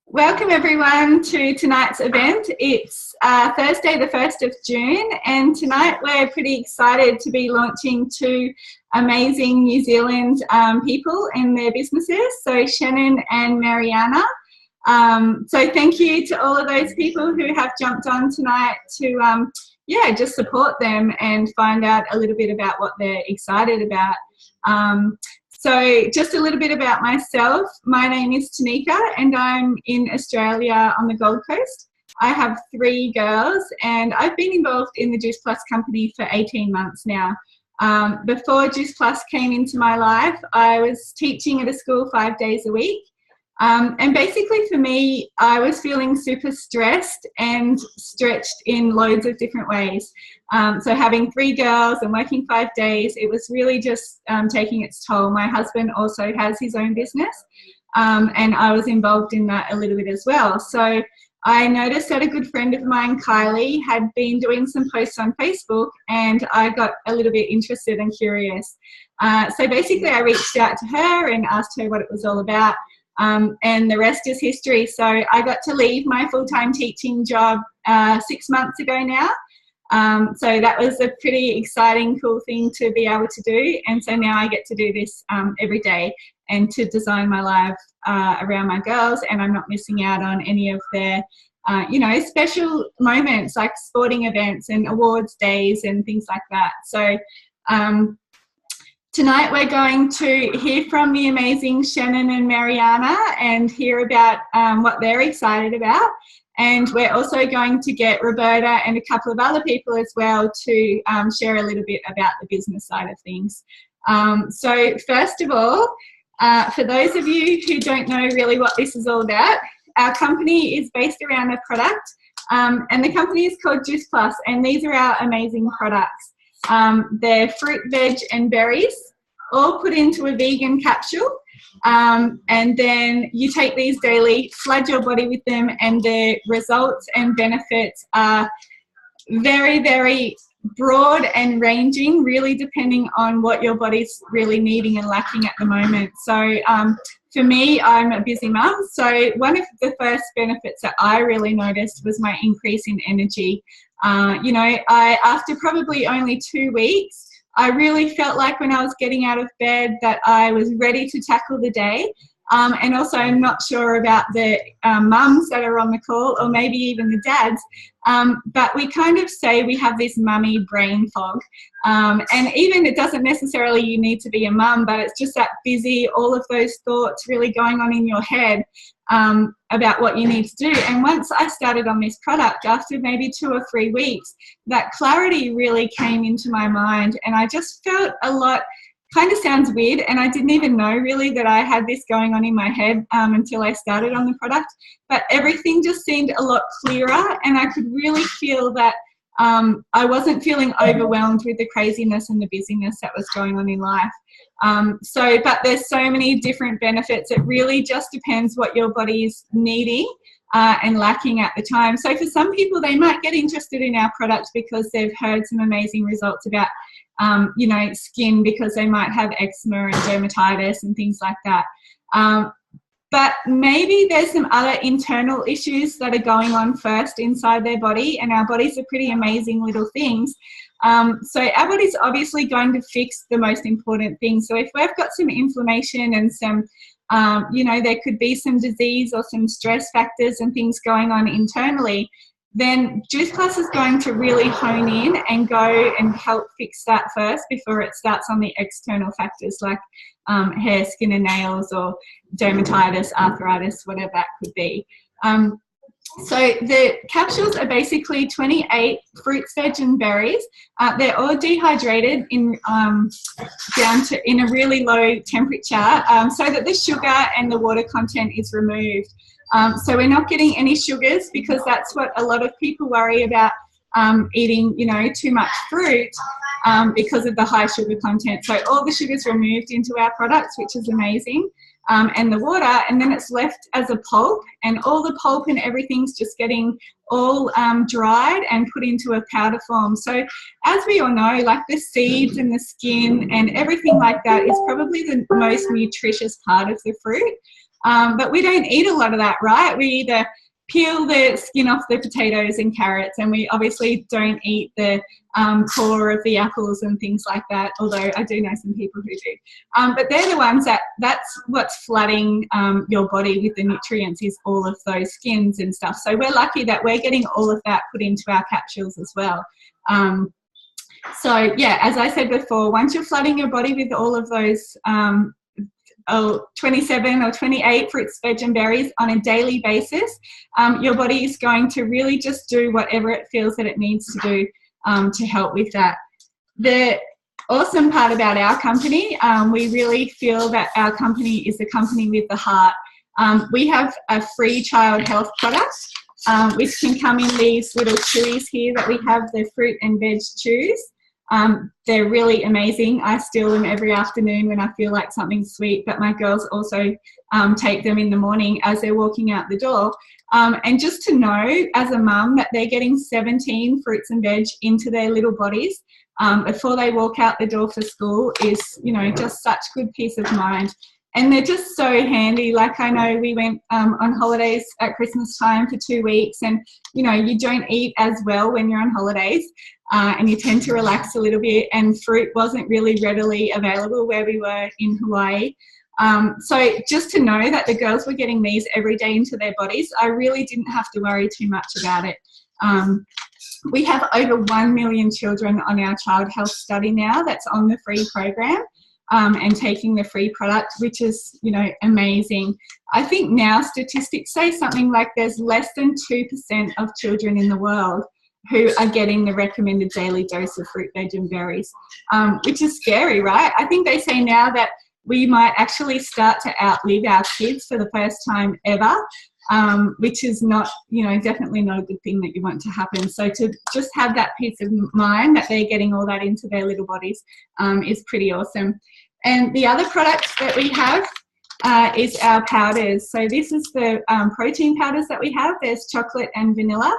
Welcome everyone to tonight's event. It's Thursday the 1st of June, and tonight we're pretty excited to be launching two amazing New Zealand people and their businesses, so Shannon and Mariana. So thank you to all of those people who have jumped on tonight to just support them and find out a little bit about what they're excited about. So just a little bit about myself. My name is Tanika and I'm in Australia on the Gold Coast. I have 3 girls and I've been involved in the Juice Plus company for 18 months now. Before Juice Plus came into my life, I was teaching at a school 5 days a week. And basically for me, I was feeling super stressed and stretched in loads of different ways. So having 3 girls and working 5 days, it was really just taking its toll. My husband also has his own business, and I was involved in that a little bit as well. So I noticed that a good friend of mine, Kylie, had been doing some posts on Facebook, and I got a little bit interested and curious. So basically I reached out to her and asked her what it was all about. And the rest is history. So I got to leave my full-time teaching job 6 months ago now. So that was a pretty exciting, cool thing to be able to do. And so now I get to do this every day and to design my life around my girls, and I'm not missing out on any of their special moments like sporting events and awards days and things like that. So tonight we're going to hear from the amazing Shannon and Mariana and hear about what they're excited about. And we're also going to get Roberta and a couple of other people as well to share a little bit about the business side of things. So first of all, for those of you who don't know really what this is all about, our company is based around a product, and the company is called Juice Plus, and these are our amazing products. They're fruit, veg and berries, all put into a vegan capsule, and then you take these daily, flood your body with them, and the results and benefits are very, very broad and ranging, really depending on what your body's really needing and lacking at the moment. So for me, I'm a busy mum, so one of the first benefits that I really noticed was my increase in energy. After probably only 2 weeks, I really felt like when I was getting out of bed that I was ready to tackle the day. And also I'm not sure about the mums that are on the call, or maybe even the dads, but we kind of say we have this mummy brain fog. And even it doesn't necessarily you need to be a mum, but it's just that busy, all of those thoughts really going on in your head about what you need to do. And once I started on this product, after maybe 2 or 3 weeks, that clarity really came into my mind, and I just felt a lot. Kind of sounds weird, and I didn't even know really that I had this going on in my head until I started on the product, but everything just seemed a lot clearer, and I could really feel that I wasn't feeling overwhelmed with the craziness and the busyness that was going on in life. But there's so many different benefits. It really just depends what your body's needing and lacking at the time. So for some people, they might get interested in our product because they've heard some amazing results about skin, because they might have eczema and dermatitis and things like that. But maybe there's some other internal issues that are going on first inside their body, and our bodies are pretty amazing little things. So our body's obviously going to fix the most important things. So if we've got some inflammation and some, there could be some disease or some stress factors and things going on internally, then Juice Plus is going to really hone in and go and help fix that first before it starts on the external factors like hair, skin and nails, or dermatitis, arthritis, whatever that could be. So the capsules are basically 28 fruits, veg and berries. They're all dehydrated in in a really low temperature so that the sugar and the water content is removed. So we're not getting any sugars, because that's what a lot of people worry about, eating, too much fruit because of the high sugar content. So all the sugar's removed into our products, which is amazing, and the water, and then it's left as a pulp, and all the pulp and everything's just getting all dried and put into a powder form. So as we all know, like the seeds and the skin and everything like that is probably the most nutritious part of the fruit. But we don't eat a lot of that, right? We either peel the skin off the potatoes and carrots, and we obviously don't eat the core of the apples and things like that, although I do know some people who do. But they're the ones that's what's flooding your body with the nutrients, is all of those skins and stuff. So we're lucky that we're getting all of that put into our capsules as well. So yeah, as I said before, once you're flooding your body with all of those 27 or 28 fruits, veg and berries on a daily basis, your body is going to really just do whatever it feels that it needs to do to help with that. The awesome part about our company, we really feel that our company is a company with the heart. We have a free child health product, which can come in these little chewies here that we have, the fruit and veg chews. They're really amazing. I steal them every afternoon when I feel like something sweet, but my girls also take them in the morning as they're walking out the door. And just to know as a mum that they're getting 17 fruits and veg into their little bodies before they walk out the door for school is, you know, just such good peace of mind. And they're just so handy. Like, I know we went on holidays at Christmas time for 2 weeks, and, you know, you don't eat as well when you're on holidays and you tend to relax a little bit, and fruit wasn't really readily available where we were in Hawaii. So just to know that the girls were getting these every day into their bodies, I really didn't have to worry too much about it. We have over 1 million children on our child health study now that's on the free program. And taking the free product, which is, you know, amazing. I think now statistics say something like there's less than 2% of children in the world who are getting the recommended daily dose of fruit, veg and berries, which is scary, right? I think they say now that we might actually start to outlive our kids for the first time ever, which is not, you know, definitely not a good thing that you want to happen. So to just have that peace of mind that they're getting all that into their little bodies is pretty awesome. And the other product that we have is our powders. So this is the protein powders that we have. There's chocolate and vanilla.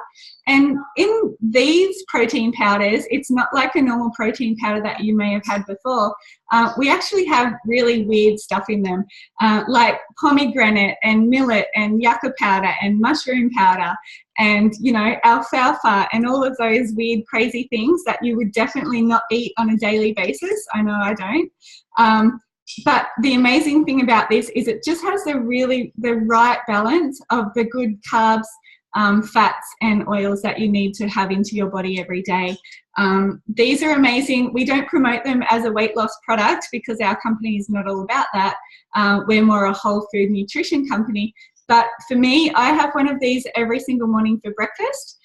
And in these protein powders, it's not like a normal protein powder that you may have had before. We actually have really weird stuff in them, like pomegranate and millet and yucca powder and mushroom powder and, you know, alfalfa and all of those weird, crazy things that you would definitely not eat on a daily basis. I know I don't. But the amazing thing about this is it just has the right balance of the good carbs, fats and oils that you need to have into your body every day. These are amazing. We don't promote them as a weight loss product because our company is not all about that. We're more a whole food nutrition company. But for me, I have one of these every single morning for breakfast.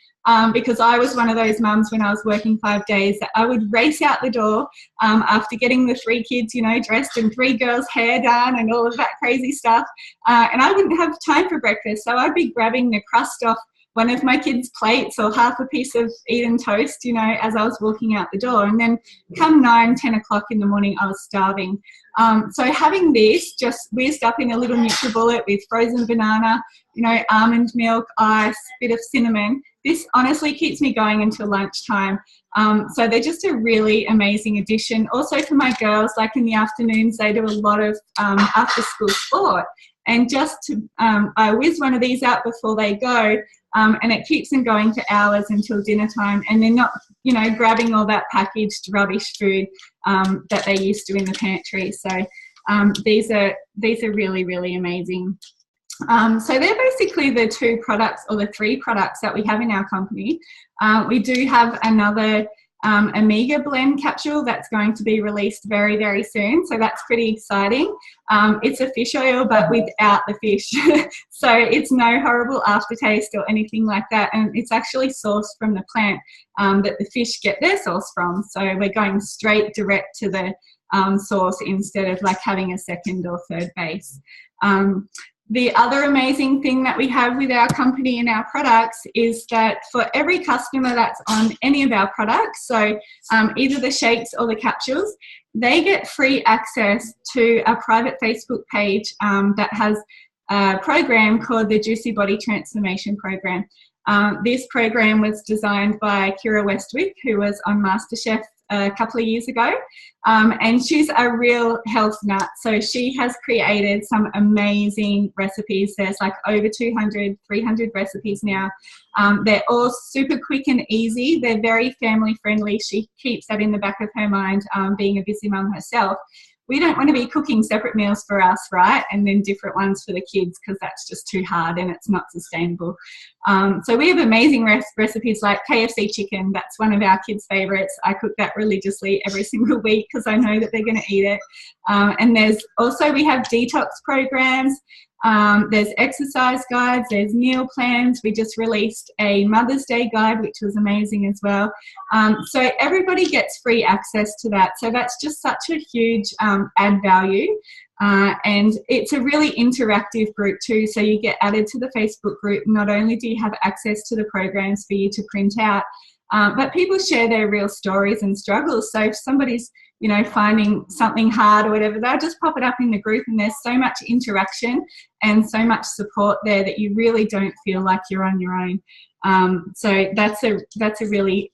Because I was one of those mums when I was working 5 days that I would race out the door after getting the 3 kids, you know, dressed and 3 girls' hair done and all of that crazy stuff. And I wouldn't have time for breakfast. So I'd be grabbing the crust off one of my kids' plates or half a piece of Eden toast, you know, as I was walking out the door. And then come 9, 10 o'clock in the morning, I was starving. So having this just whizzed up in a little NutriBullet with frozen banana, you know, almond milk, ice, bit of cinnamon, this honestly keeps me going until lunchtime. So they're just a really amazing addition. Also for my girls, like in the afternoons, they do a lot of after school sport. And just to, I whiz one of these out before they go, and it keeps them going for hours until dinner time. And they're not, you know, grabbing all that packaged rubbish food that they used to in the pantry. So these are really, really amazing. So they're basically the 2 products or the 3 products that we have in our company. We do have another Omega blend capsule that's going to be released very, very soon. So that's pretty exciting. It's a fish oil, but without the fish. So it's no horrible aftertaste or anything like that. And it's actually sourced from the plant that the fish get their source from. So we're going straight direct to the source instead of like having a second or third base. The other amazing thing that we have with our company and our products is that for every customer that's on any of our products, so either the shakes or the capsules, they get free access to a private Facebook page that has a program called the Juicy Body Transformation Program. This program was designed by Kira Westwick, who was on MasterChef a couple of years ago. And she's a real health nut. So she has created some amazing recipes. There's like over 200, 300 recipes now. They're all super quick and easy. They're very family friendly. She keeps that in the back of her mind, being a busy mum herself. We don't want to be cooking separate meals for us, right? And then different ones for the kids, because that's just too hard and it's not sustainable. So we have amazing recipes like KFC chicken. That's one of our kids' favourites. I cook that religiously every single week because I know that they're going to eat it. And there's also, we have detox programs. There's exercise guides, there's meal plans. We just released a Mother's Day guide, which was amazing as well. So everybody gets free access to that. So that's just such a huge add value. And it's a really interactive group too. So you get added to the Facebook group. Not only do you have access to the programs for you to print out, but people share their real stories and struggles. So if somebody's, you know, finding something hard or whatever, they'll just pop it up in the group, and there's so much interaction and so much support there that you really don't feel like you're on your own. So that's a really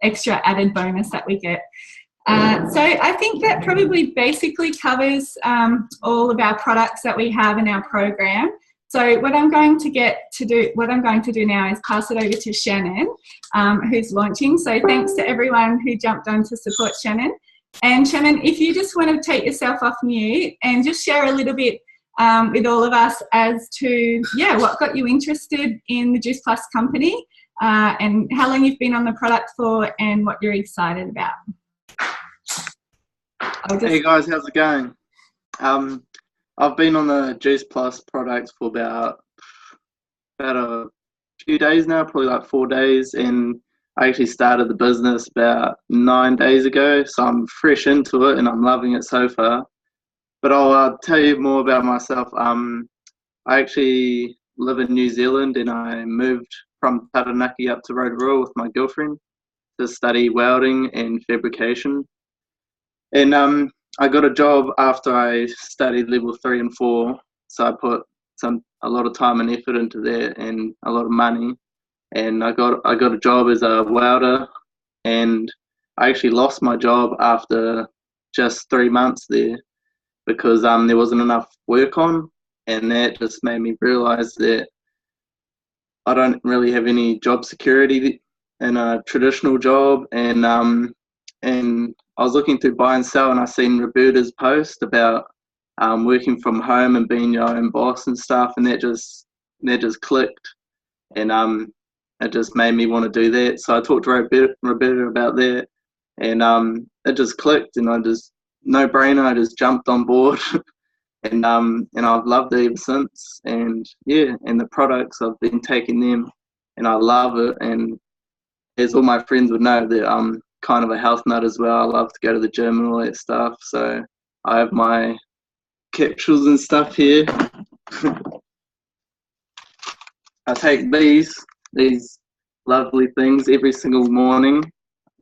extra added bonus that we get. So I think that probably basically covers all of our products that we have in our program. So what I'm going to do now is pass it over to Shannon, who's launching. So thanks to everyone who jumped on to support Shannon. And Shannon, if you just want to take yourself off mute and just share a little bit with all of us as to, what got you interested in the Juice Plus company, and how long you've been on the product for and what you're excited about. Hey guys, how's it going? I've been on the Juice Plus product for about a few days now, probably like 4 days, and I actually started the business about 9 days ago, so I'm fresh into it and I'm loving it so far. But I'll tell you more about myself. I actually live in New Zealand, and I moved from Taranaki up to Rotorua with my girlfriend to study welding and fabrication. And I got a job after I studied level 3 and 4, so I put a lot of time and effort into that and a lot of money. And I got a job as a welder, and I actually lost my job after just 3 months there because there wasn't enough work on, and that just made me realise that I don't really have any job security in a traditional job. And I was looking through buy and sell, and I seen Roberta's post about working from home and being your own boss and stuff, and that just clicked, and it just made me want to do that. So I talked to Roberta about that, and it just clicked, and no brainer, I just jumped on board. and I've loved it ever since. And and the products, I've been taking them, and I love it. And as all my friends would know, that I'm kind of a health nut as well. I love to go to the gym and all that stuff. So I have my capsules and stuff here. I take these lovely things every single morning.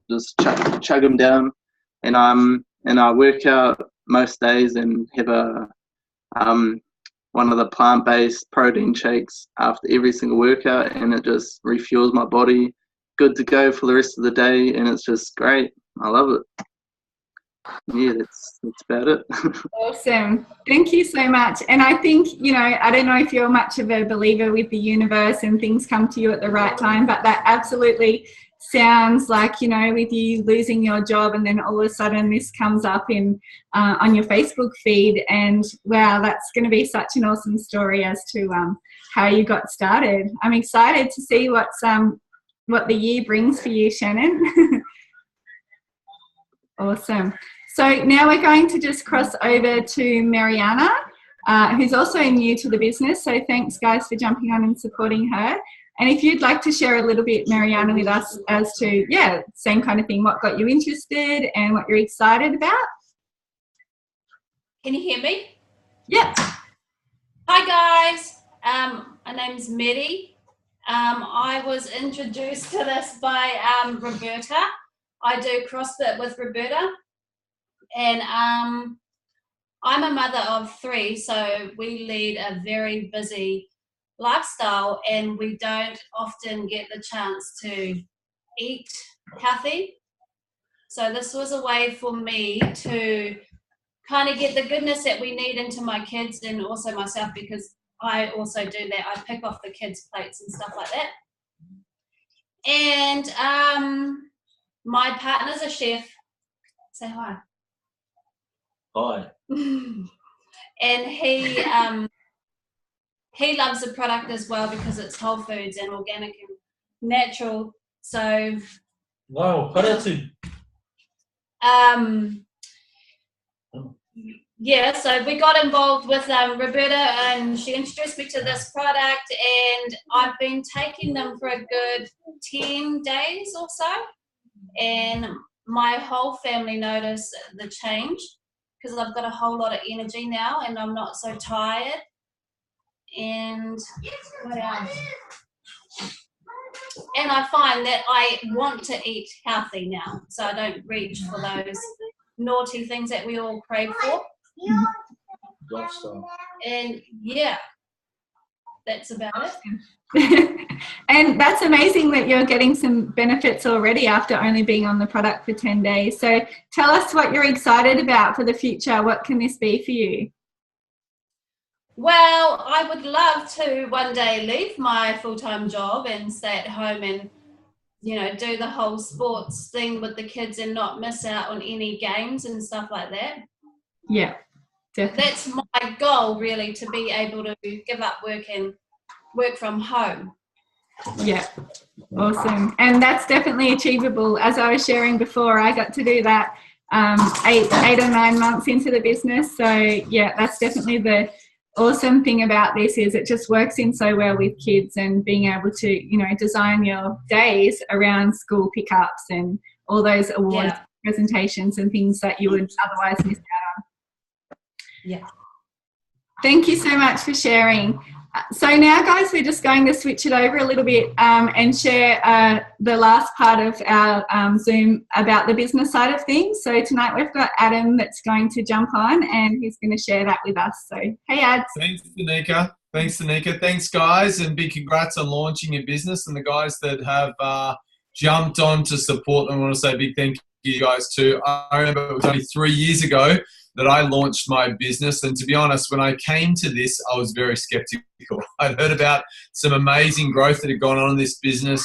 Just chug them down, and I work out most days and have one of the plant-based protein shakes after every single workout, and it just refuels my body. Good to go for the rest of the day, and it's just great. I love it. Yeah, that's about it. Awesome. Thank you so much. And I think, I don't know if you're much of a believer with the universe and things come to you at the right time, but that absolutely sounds like, with you losing your job and then all of a sudden this comes up on your Facebook feed, and wow, that's going to be such an awesome story as to how you got started. I'm excited to see what the year brings for you, Shannon. Awesome. So now we're going to just cross over to Mariana, who's also new to the business. So thanks, guys, for jumping on and supporting her. And if you'd like to share a little bit, Mariana, with us as to, same kind of thing, what got you interested and what you're excited about. Can you hear me? Yep. Hi, guys. My name's Mary. I was introduced to this by Roberta. I do CrossFit with Roberta, and I'm a mother of 3, so we lead a very busy lifestyle, and we don't often get the chance to eat healthy. So this was a way for me to kind of get the goodness that we need into my kids and also myself, because I also do that. I pick off the kids' plates and stuff like that. And my partner's a chef. Say hi. Hi. And he loves the product as well because it's whole foods and organic and natural. So Wow, parece. Yeah, so we got involved with Roberta, and she introduced me to this product, and I've been taking them for a good 10 days or so, and my whole family noticed the change because I've got a whole lot of energy now and I'm not so tired. And what else? And I find that I want to eat healthy now, so I don't reach for those naughty things that we all crave for. And yeah, that's about it. And that's amazing that you're getting some benefits already after only being on the product for 10 days. So tell us what you're excited about for the future. What can this be for you? Well, I would love to one day leave my full-time job and stay at home and, you know, do the whole sports thing with the kids and not miss out on any games and stuff like that. Yeah, definitely. That's my goal, really, to be able to give up work and work from home. Yeah, awesome. And that's definitely achievable. As I was sharing before, I got to do that 8 or 9 months into the business. So yeah, that's definitely the awesome thing about this, is it just works in so well with kids, and being able to, you know, design your days around school pickups and all those awards, presentations and things that you would otherwise miss out on. Yeah. Thank you so much for sharing. So now, guys, we're just going to switch it over a little bit and share the last part of our Zoom about the business side of things. So tonight we've got Adam that's going to jump on, and he's going to share that with us. So, hey, Ads. Thanks, Danica. Thanks, guys, and big congrats on launching your business. And the guys that have jumped on to support them, I want to say a big thank you guys too. I remember it was only 3 years ago that I launched my business. And to be honest, when I came to this, I was very skeptical. I'd heard about some amazing growth that had gone on in this business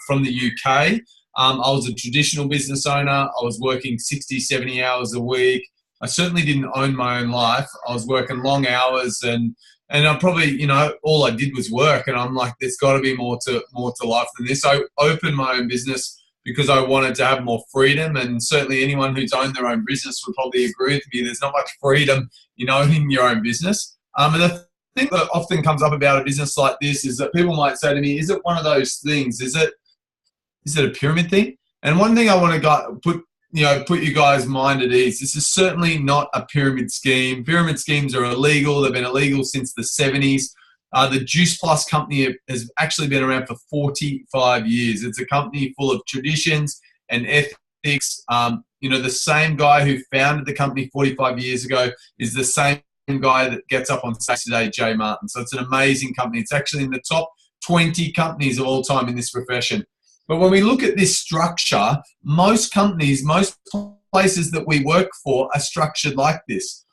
from the UK. I was a traditional business owner. I was working 60, 70 hours a week. I certainly didn't own my own life. I was working long hours, and I probably, you know, all I did was work. And I'm like, there's got to be more to life than this. I opened my own business because I wanted to have more freedom, and certainly anyone who's owned their own business would probably agree with me. There's not much freedom in owning your own business. And the thing that often comes up about a business like this is that people might say to me, is it one of those things? Is it a pyramid thing? And one thing I want to put you guys' mind at ease. This is certainly not a pyramid scheme. Pyramid schemes are illegal. They've been illegal since the 70s. The Juice Plus company has actually been around for 45 years. It's a company full of traditions and ethics. The same guy who founded the company 45 years ago is the same guy that gets up on stage today, Jay Martin. So it's an amazing company. It's actually in the top 20 companies of all time in this profession. But when we look at this structure, most companies, most places that we work for are structured like this.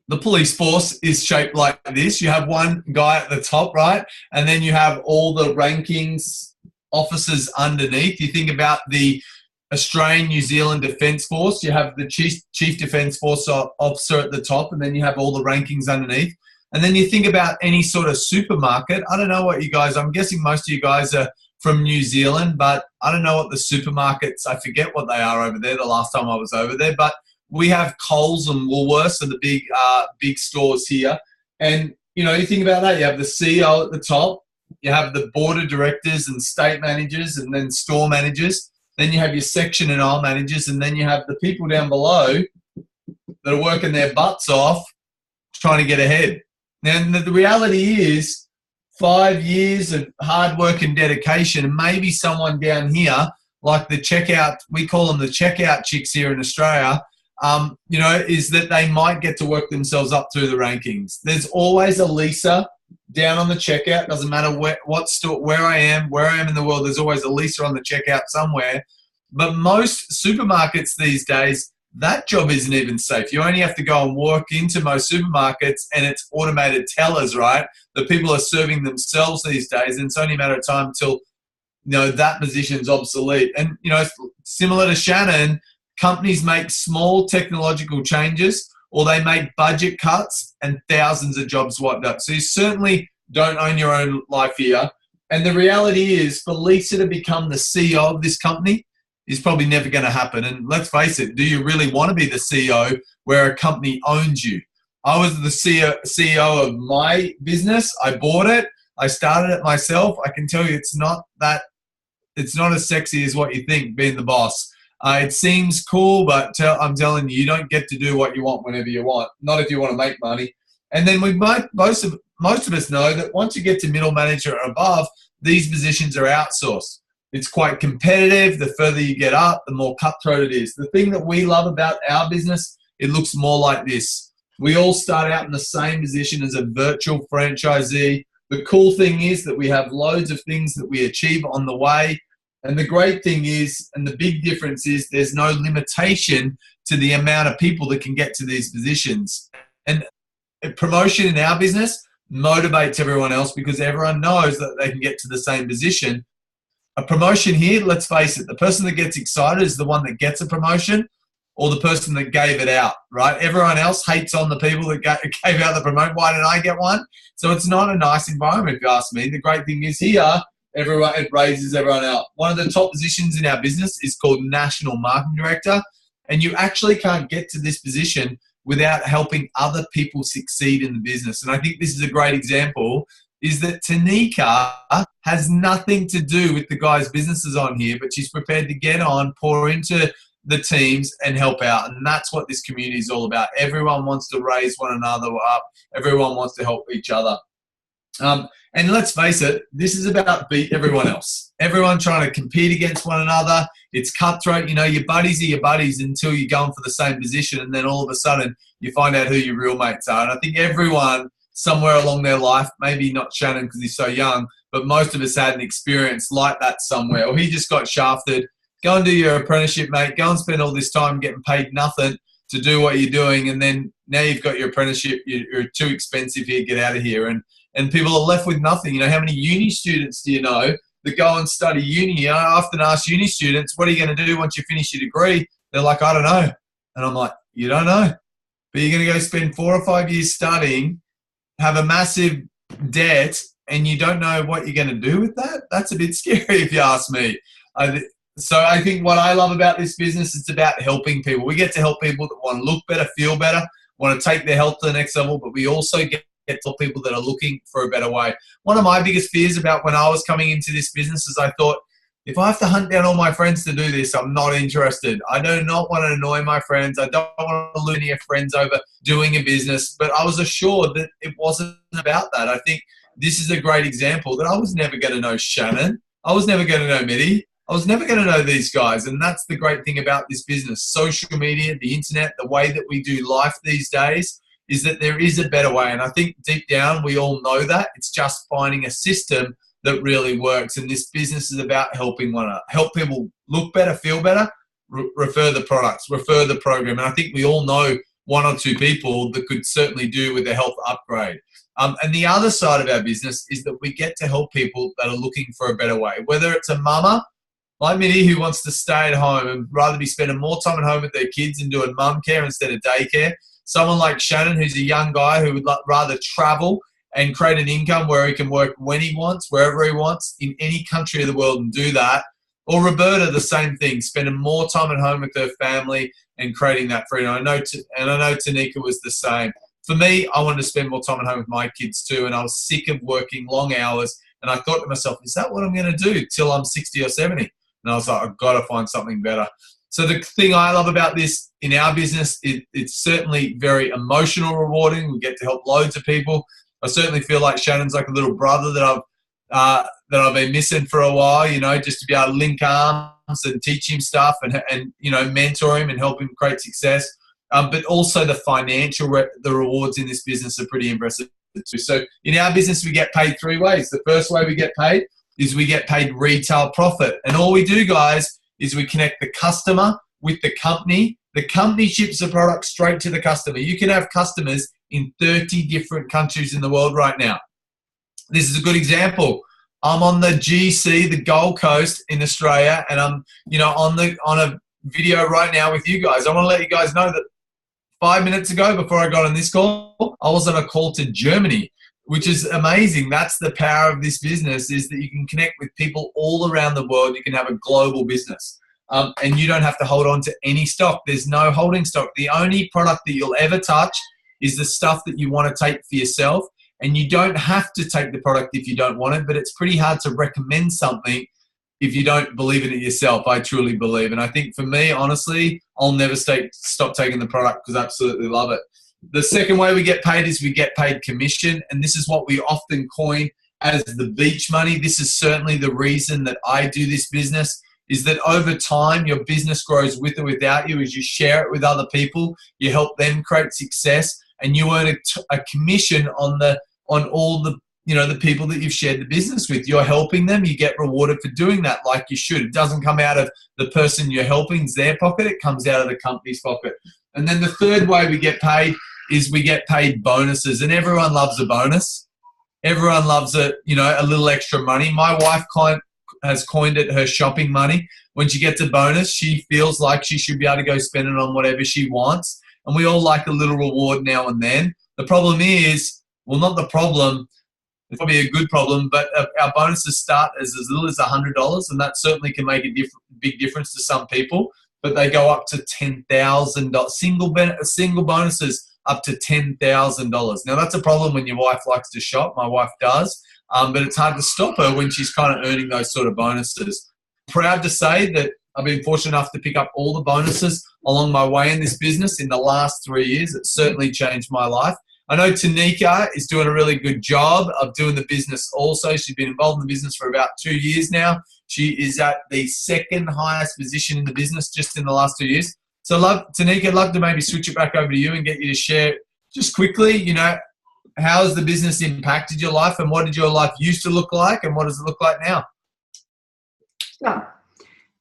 The police force is shaped like this. You have one guy at the top, right? And then you have all the rankings officers underneath. You think about the Australian New Zealand Defence Force. You have the Chief Defence Force officer at the top, and then you have all the rankings underneath. And then you think about any sort of supermarket. I don't know what you guys, I'm guessing most of you guys are from New Zealand, but I don't know what the supermarkets, I forget what they are over there the last time I was over there, but we have Coles and Woolworths, are the big stores here. And, you know, you think about that, you have the CEO at the top, you have the board of directors and state managers and then store managers, then you have your section and aisle managers, and then you have the people down below that are working their butts off trying to get ahead. Now, the reality is 5 years of hard work and dedication, and maybe someone down here, like the checkout, we call them the checkout chicks here in Australia, is that they might get to work themselves up through the rankings. There's always a Lisa down on the checkout. Doesn't matter what store, where I am in the world, there's always a Lisa on the checkout somewhere. But most supermarkets these days, that job isn't even safe. You only have to go and walk into most supermarkets and it's automated tellers, right? The people are serving themselves these days, and it's only a matter of time until, that position's obsolete. And, similar to Shannon, companies make small technological changes or they make budget cuts and thousands of jobs wiped out. So you certainly don't own your own life here. And the reality is, for Lisa to become the CEO of this company is probably never going to happen. And let's face it, do you really want to be the CEO where a company owns you? I was the CEO of my business. I bought it. I started it myself. I can tell you it's not as sexy as what you think, being the boss. It seems cool, but I'm telling you, you don't get to do what you want whenever you want. Not if you want to make money. And then most of us know that once you get to middle manager and above, these positions are outsourced. It's quite competitive. The further you get up, the more cutthroat it is. The thing that we love about our business, it looks more like this. We all start out in the same position as a virtual franchisee. The cool thing is that we have loads of things that we achieve on the way. And the great thing is, and the big difference is, there's no limitation to the amount of people that can get to these positions. And promotion in our business motivates everyone else because everyone knows that they can get to the same position. A promotion here, let's face it, the person that gets excited is the one that gets a promotion or the person that gave it out, right? Everyone else hates on the people that gave out the promotion. Why didn't I get one? So it's not a nice environment, if you ask me. The great thing is here, it raises everyone out. One of the top positions in our business is called National Marketing Director, and you actually can't get to this position without helping other people succeed in the business. And I think this is a great example, is that Tanika has nothing to do with the guys' businesses on here, but she's prepared to get on, pour into the teams and help out. And that's what this community is all about. Everyone wants to raise one another up. Everyone wants to help each other. And let's face it, this is about beat everyone else. Everyone trying to compete against one another. It's cutthroat. Your buddies are your buddies until you're going for the same position, and then all of a sudden you find out who your real mates are. And I think everyone somewhere along their life, maybe not Shannon because he's so young, but most of us had an experience like that somewhere. Or he just got shafted. Go and do your apprenticeship, mate. Go and spend all this time getting paid nothing to do what you're doing, and then now you've got your apprenticeship. You're too expensive here. Get out of here. And people are left with nothing. How many uni students do you know that go and study uni? I often ask uni students, what are you going to do once you finish your degree? They're like, I don't know. And I'm like, you don't know. But you're going to go spend 4 or 5 years studying, have a massive debt, and you don't know what you're going to do with that? That's a bit scary if you ask me. So I think what I love about this business is about helping people. We get to help people that want to look better, feel better, want to take their health to the next level, but we also get to people that are looking for a better way. One of my biggest fears about when I was coming into this business is I thought, if I have to hunt down all my friends to do this, I'm not interested. I do not want to annoy my friends. I don't want to lose any friends over doing a business. But I was assured that it wasn't about that. I think this is a great example that I was never going to know Shannon. I was never going to know Mitty. I was never going to know these guys. And that's the great thing about this business. Social media, the internet, the way that we do life these days is that there is a better way. And I think deep down we all know that. It's just finding a system that really works. And this business is about helping help people look better, feel better, refer the products, refer the program. And I think we all know 1 or 2 people that could certainly do with a health upgrade. And the other side of our business is that we get to help people that are looking for a better way, whether it's a mama like Mitty who wants to stay at home and rather be spending more time at home with their kids and doing mum care instead of daycare. Someone like Shannon, who's a young guy who would rather travel and create an income where he can work when he wants, wherever he wants, in any country of the world and do that. Or Roberta, the same thing, spending more time at home with her family and creating that freedom. I know Tanika was the same. For me, I wanted to spend more time at home with my kids too, and I was sick of working long hours. And I thought to myself, is that what I'm going to do till I'm 60 or 70? And I was like, I've got to find something better. So the thing I love about this in our business, it's certainly very emotional rewarding. We get to help loads of people. I certainly feel like Shannon's like a little brother that I've been missing for a while, just to be able to link arms and teach him stuff and mentor him and help him create success. But also the financial, the rewards in this business are pretty impressive too. So in our business, we get paid 3 ways. The first way we get paid is we get paid retail profit. And all we do, guys, is we connect the customer with the company. The company ships the product straight to the customer. You can have customers in 30 different countries in the world right now. This is a good example. I'm on the GC, the Gold Coast in Australia, and I'm, on a video right now with you guys. I want to let you guys know that 5 minutes ago, before I got on this call, I was on a call to Germany, which is amazing. That's the power of this business, is that you can connect with people all around the world. You can have a global business. And you don't have to hold on to any stock. There's no holding stock. The only product that you'll ever touch is the stuff that you want to take for yourself. And you don't have to take the product if you don't want it, but it's pretty hard to recommend something if you don't believe in it yourself. I truly believe. And I think for me, honestly, I'll never stop taking the product because I absolutely love it. The second way we get paid is we get paid commission. And this is what we often coin as the beach money. This is certainly the reason that I do this business, is that over time, your business grows with or without you as you share it with other people. You help them create success, and you earn a commission on all the the people that you've shared the business with. You're helping them. You get rewarded for doing that like you should. It doesn't come out of the person you're helping's their pocket. It comes out of the company's pocket. And then the third way we get paid is we get paid bonuses. And everyone loves a bonus. Everyone loves a little extra money. My wife has coined it her shopping money. When she gets a bonus, she feels like she should be able to go spend it on whatever she wants. And we all like a little reward now and then. The problem is, well, not the problem, it's probably a good problem, but our bonuses start as little as $100, and that certainly can make a big difference to some people, but they go up to $10,000. Single bonuses up to $10,000. Now, that's a problem when your wife likes to shop. My wife does, but it's hard to stop her when she's kind of earning those sort of bonuses. Proud to say that I've been fortunate enough to pick up all the bonuses along my way in this business in the last 3 years. It certainly changed my life. I know Tanika is doing a really good job of doing the business also. She's been involved in the business for about 2 years now. She is at the second highest position in the business just in the last 2 years. So, Tanika, I'd love to maybe switch it back over to you and get you to share just quickly, how has the business impacted your life, and what did your life used to look like, and what does it look like now? Sure.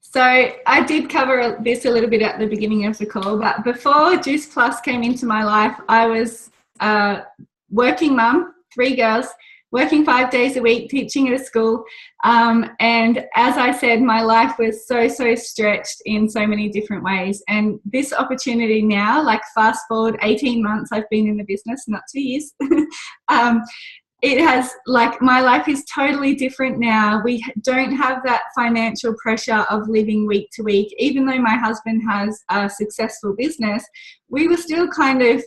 So I did cover this a little bit at the beginning of the call, but before Juice Plus came into my life, I was a working mum, 3 girls, working 5 days a week, teaching at a school. And as I said, my life was so stretched in so many different ways. And this opportunity now, like fast forward 18 months, I've been in the business, not 2 years. It has, my life is totally different now. We don't have that financial pressure of living week to week. Even though my husband has a successful business, we were still kind of,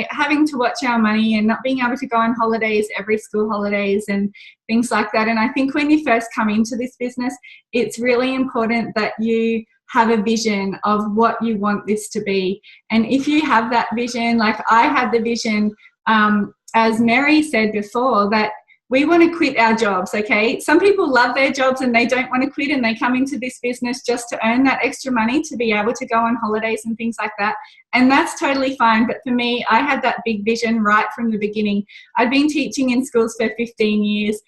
having to watch our money and not being able to go on holidays, every school holidays and things like that. And I think when you first come into this business, it's really important that you have a vision of what you want this to be. And if you have that vision, like I had the vision, as Mary said before, that we want to quit our jobs, okay? Some people love their jobs and they don't want to quit, and they come into this business just to earn that extra money to be able to go on holidays and things like that. And that's totally fine. But for me, I had that big vision right from the beginning. I'd been teaching in schools for 15 years.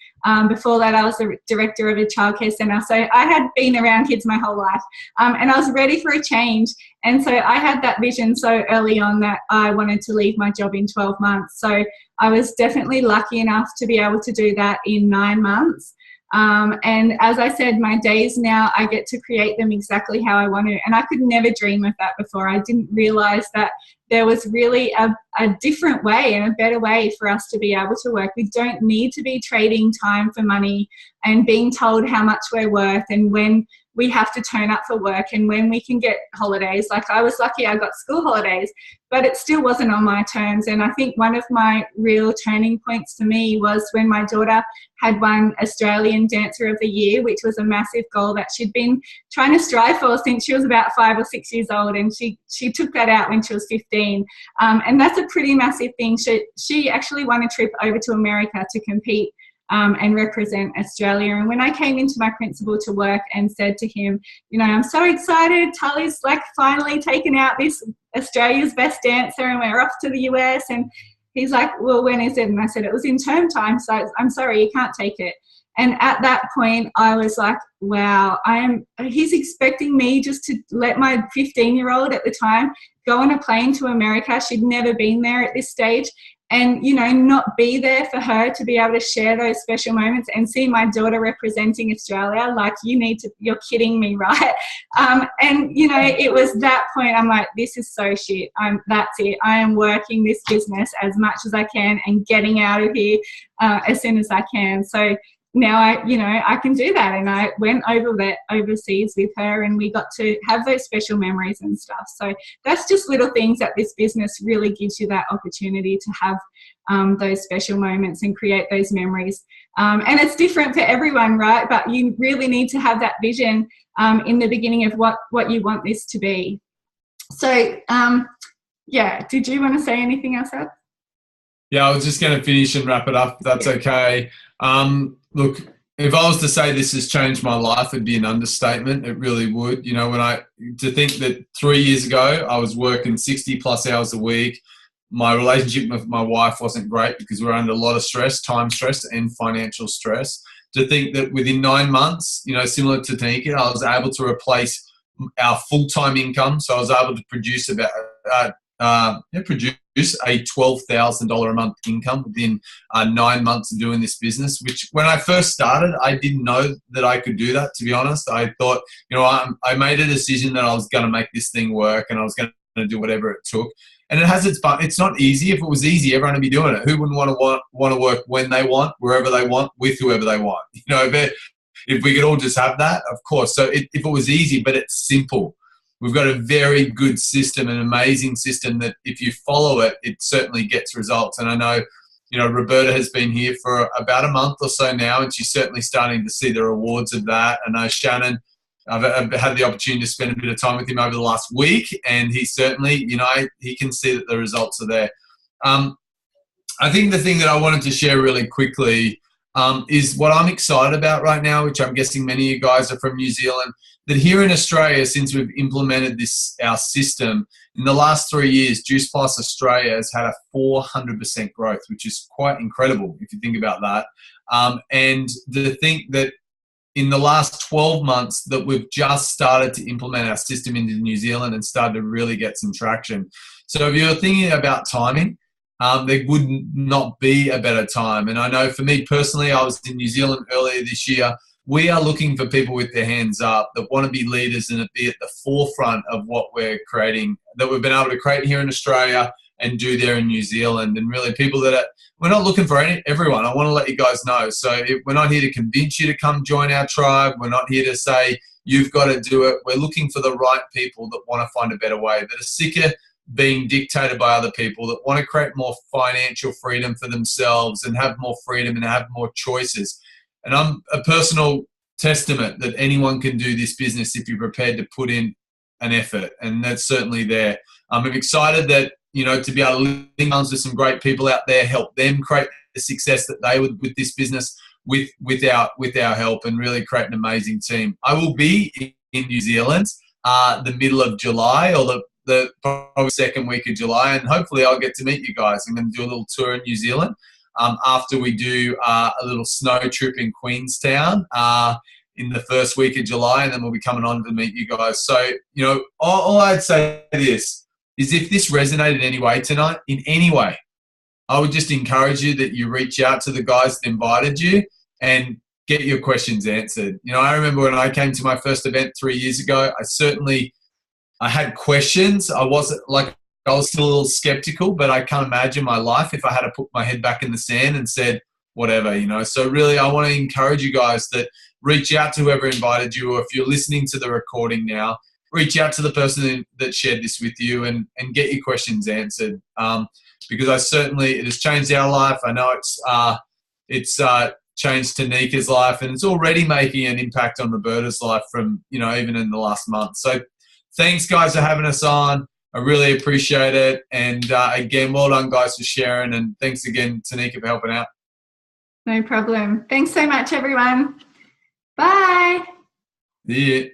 Before that, I was the director of a childcare centre. So I had been around kids my whole life, and I was ready for a change. And so I had that vision so early on that I wanted to leave my job in 12 months. So I was definitely lucky enough to be able to do that in 9 months. And as I said, my days now, I get to create them exactly how I want to. And I could never dream of that before. I didn't realize that there was really a different way and a better way for us to be able to work. We don't need to be trading time for money and being told how much we're worth and when we have to turn up for work and when we can get holidays. Like I was lucky I got school holidays, but it still wasn't on my terms. And I think one of my real turning points for me was when my daughter had won Australian Dancer of the Year, which was a massive goal that she'd been trying to strive for since she was about 5 or 6 years old. And she took that out when she was 15. And that's a pretty massive thing. She actually won a trip over to America to compete and represent Australia. And when I came into my principal to work and said to him, I'm so excited, Tully's finally taken out this Australia's Best Dancer and we're off to the US. And he's like, well, when is it? And I said, it was in term time, so I'm sorry, you can't take it. And at that point, I was like, wow, he's expecting me just to let my 15-year-old at the time go on a plane to America. She'd never been there at this stage. And, you know, not be there for her to be able to share those special moments and see my daughter representing Australia. Like, you're kidding me, right? And, you know, it was that point I'm like, this is so shit. That's it. I am working this business as much as I can and getting out of here as soon as I can. So now I can do that. And I went overseas with her, and we got to have those special memories and stuff. So that's just little things that this business really gives you that opportunity to have those special moments and create those memories. And it's different for everyone, right? But you really need to have that vision in the beginning of what you want this to be. So, yeah, did you want to say anything else, Ab? Yeah, I was just going to finish and wrap it up, if that's okay. Look, if I was to say this has changed my life, it'd be an understatement. It really would. You know, to think that 3 years ago, I was working 60 plus hours a week. My relationship with my wife wasn't great because we were under a lot of stress, time stress and financial stress. To think that within 9 months, you know, similar to Tanika, I was able to replace our full-time income. So I was able to produce produce a $12,000 a month income within 9 months of doing this business, which when I first started, I didn't know that I could do that, to be honest. I thought, you know, I made a decision that I was going to make this thing work and I was going to do whatever it took. And it has its fun. It's not easy. If it was easy, everyone would be doing it. Who wouldn't want to work when they want, wherever they want, with whoever they want? You know, if we could all just have that, of course. So if it was easy, but it's simple. We've got a very good system, an amazing system that if you follow it, it certainly gets results. And I know, you know, Roberta has been here for about a month or so now, and she's certainly starting to see the rewards of that. I know Shannon, I've had the opportunity to spend a bit of time with him over the last week, and he certainly, you know, he can see that the results are there. I think the thing that I wanted to share really quickly is what I'm excited about right now, which I'm guessing many of you guys are from New Zealand, that here in Australia, since we've implemented our system, in the last 3 years, Juice Plus Australia has had a 400% growth, which is quite incredible if you think about that. And to think that in the last 12 months that we've just started to implement our system into New Zealand and started to really get some traction. So if you're thinking about timing, there would not be a better time. And I know for me personally, I was in New Zealand earlier this year. We are looking for people with their hands up that want to be leaders and be at the forefront of what we're creating, that we've been able to create here in Australia and do there in New Zealand. And really people we're not looking for everyone. I want to let you guys know. So we're not here to convince you to come join our tribe. We're not here to say, you've got to do it. We're looking for the right people that want to find a better way, that are sicker being dictated by other people, that want to create more financial freedom for themselves and have more freedom and have more choices. And I'm a personal testament that anyone can do this business if you're prepared to put in an effort, and that's certainly there. I'm excited that, you know, to be able to link arms with some great people out there, help them create the success that they would with this business with our help, and really create an amazing team. I will be in New Zealand the middle of July, or the probably second week of July, and hopefully I'll get to meet you guys. I'm going to do a little tour in New Zealand after we do a little snow trip in Queenstown in the first week of July, and then we'll be coming on to meet you guys. So, you know, all I'd say this is, if this resonated in any way tonight, in any way, I would just encourage you that you reach out to the guys that invited you and get your questions answered. You know, I remember when I came to my first event 3 years ago, I had questions. I was still a little skeptical, but I can't imagine my life if I had to put my head back in the sand and said, whatever, you know. So really, I want to encourage you guys that reach out to whoever invited you, or if you're listening to the recording now, reach out to the person that shared this with you and get your questions answered. Because it has changed our life. I know it's changed Tanika's life, and it's already making an impact on Roberta's life from, you know, even in the last month. So thanks, guys, for having us on. I really appreciate it. And again, well done, guys, for sharing. And thanks again, Tanika, for helping out. No problem. Thanks so much, everyone. Bye. See you.